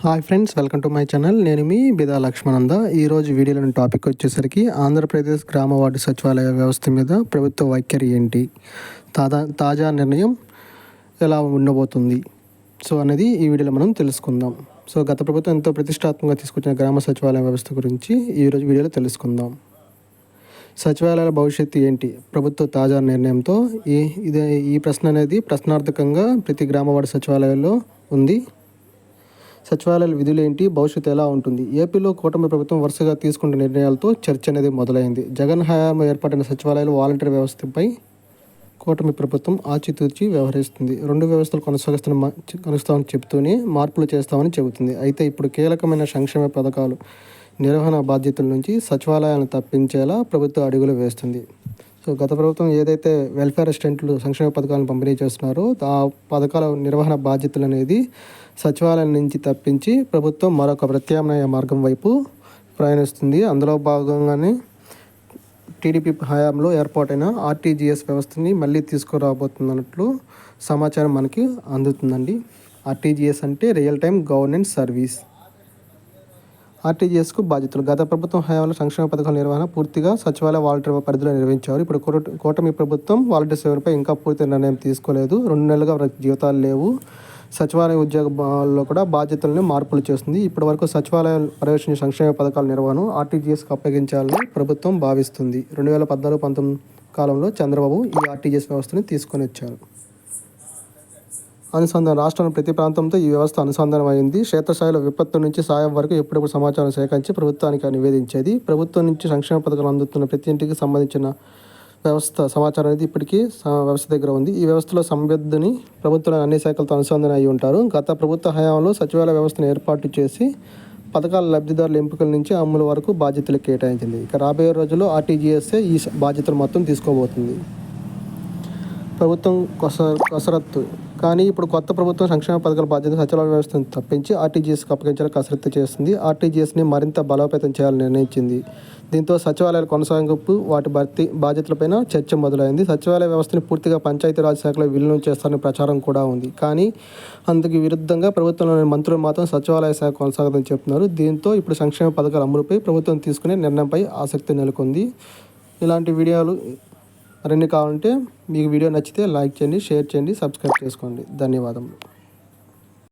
Hi friends, welcome to my channel. నేను మీ బిదా లక్ష్మణంద. ఈరోజు వీడియోలోని టాపిక్ వచ్చేసరికి ఆంధ్రప్రదేశ్ గ్రామ వార్డు సచివాలయ వ్యవస్థ మీద ప్రభుత్వ వైఖరి ఏంటి, తాజా నిర్ణయం ఎలా ఉండబోతుంది అనేది ఈ వీడియోలో మనం తెలుసుకుందాం. గత ప్రభుత్వం ఎంతో ప్రతిష్టాత్మకంగా తీసుకొచ్చిన గ్రామ సచివాలయ వ్యవస్థ గురించి ఈరోజు వీడియోలో తెలుసుకుందాం. సచివాలయాల భవిష్యత్తు ఏంటి ప్రభుత్వ తాజా నిర్ణయంతో? ఈ ప్రశ్న అనేది ప్రశ్నార్థకంగా ప్రతి గ్రామ వార్డు సచివాలయాల్లో ఉంది. సచివాలయాల విధులు ఏంటి, భవిష్యత్తు ఎలా ఉంటుంది? ఏపీలో కూటమి ప్రభుత్వం వరుసగా తీసుకున్న నిర్ణయాలతో చర్చ అనేది మొదలైంది. జగన్ హయాంలో ఏర్పాటైన సచివాలయాలు వాలంటీర్ వ్యవస్థపై కూటమి ప్రభుత్వం ఆచితూచి వ్యవహరిస్తుంది. రెండు వ్యవస్థలు కొనసాగిస్తామని చెబుతూనే మార్పులు చేస్తామని చెబుతుంది. అయితే ఇప్పుడు కీలకమైన సంక్షేమ పథకాలు నిర్వహణ బాధ్యతల నుంచి సచివాలయాలను తప్పించేలా ప్రభుత్వం అడుగులు వేస్తుంది. గత ప్రభుత్వం ఏదైతే వెల్ఫేర్ అసిస్టెంట్లు సంక్షేమ పథకాలను పంపిణీ చేస్తున్నారో ఆ పథకాల నిర్వహణ బాధ్యతలు అనేది సచివాలయం నుంచి తప్పించి ప్రభుత్వం మరొక ప్రత్యామ్నాయ మార్గం వైపు ప్రయాణిస్తుంది. అందులో భాగంగానే టీడీపీ హయాంలో ఏర్పాటైన ఆర్టీజీఎస్ వ్యవస్థని మళ్ళీ తీసుకురాబోతున్నట్లు సమాచారం మనకి అందుతుందండి. ఆర్టీజీఎస్ అంటే రియల్ టైమ్ గవర్నెన్స్ సర్వీస్. ఆర్టీజీఎస్కు బాధ్యతలు. గత ప్రభుత్వం హయాంలో సంక్షేమ పథకాల నిర్వహణ పూర్తిగా సచివాలయ వాలంటీర్ పరిధిలో నిర్వహించారు. ఇప్పుడు కూటమి ప్రభుత్వం వాలంటీర్ సేవలపై ఇంకా పూర్తి నిర్ణయం తీసుకోలేదు. 2 నెలలుగా జీవితాలు లేవు. సచివాలయ ఉద్యోగాల్లో కూడా బాధ్యతలను మార్పులు చేస్తుంది. ఇప్పటి వరకు సచివాలయం పర్యవేక్షించే సంక్షేమ పథకాల నిర్వహణను ఆర్టీజీఎస్కి అప్పగించాలని ప్రభుత్వం భావిస్తుంది. 2014-19 కాలంలో చంద్రబాబు ఈ ఆర్టీజీఎస్ వ్యవస్థను తీసుకొని వచ్చారు. అనుసంధానం. రాష్ట్రంలో ప్రతి ప్రాంతంతో ఈ వ్యవస్థ అనుసంధానం అయింది. క్షేత్రస్థాయిలో విపత్తు నుంచి సాయం వరకు ఎప్పుడెప్పుడు సమాచారం సేకరించి ప్రభుత్వానికి నివేదించేది. ప్రభుత్వం నుంచి సంక్షేమ పథకాలు అందుతున్న ప్రతి ఇంటికి సంబంధించిన వ్యవస్థ సమాచారం అనేది ఇప్పటికీ వ్యవస్థ దగ్గర ఉంది. ఈ వ్యవస్థలో సంబద్ధుని ప్రభుత్వంలోని అన్ని శాఖలతో అనుసంధానం అయి ఉంటారు. గత ప్రభుత్వ హయాంలో సచివాలయ వ్యవస్థను ఏర్పాటు చేసి పథకాల లబ్ధిదారుల ఎంపికల నుంచి అమలు వరకు బాధ్యతలు కేటాయించింది. ఇక రాబోయే రోజుల్లో ఆర్టీజీఎస్ఏ ఈ బాధ్యతలు మొత్తం తీసుకోబోతుంది. ప్రభుత్వం కసరత్తు. కానీ ఇప్పుడు కొత్త ప్రభుత్వం సంక్షేమ పథకాల బాధ్యత సచివాలయ వ్యవస్థను తప్పించి ఆర్టీజీఎస్కి అప్పగించాలని కసరత్తు చేస్తుంది. ఆర్టీజీఎస్ని మరింత బలోపేతం చేయాలని నిర్ణయించింది. దీంతో సచివాలయాల కొనసాగింపు, వాటి భర్తీ బాధ్యతలపైన చర్చ మొదలైంది. సచివాలయ వ్యవస్థని పూర్తిగా పంచాయతీరాజ్ శాఖలో విలీనం చేస్తారని ప్రచారం కూడా ఉంది. కానీ అందుకు విరుద్ధంగా ప్రభుత్వంలోని మంత్రులు మాత్రం సచివాలయ శాఖ కొనసాగదని చెప్తున్నారు. దీంతో ఇప్పుడు సంక్షేమ పథకాల అమలుపై ప్రభుత్వం తీసుకునే నిర్ణయంపై ఆసక్తి నెలకొంది. ఇలాంటి వీడియోలు మరిన్ని కావాలంటే మీకు వీడియో నచ్చితే లైక్ చేయండి, షేర్ చేయండి, సబ్స్క్రైబ్ చేసుకోండి. ధన్యవాదములు.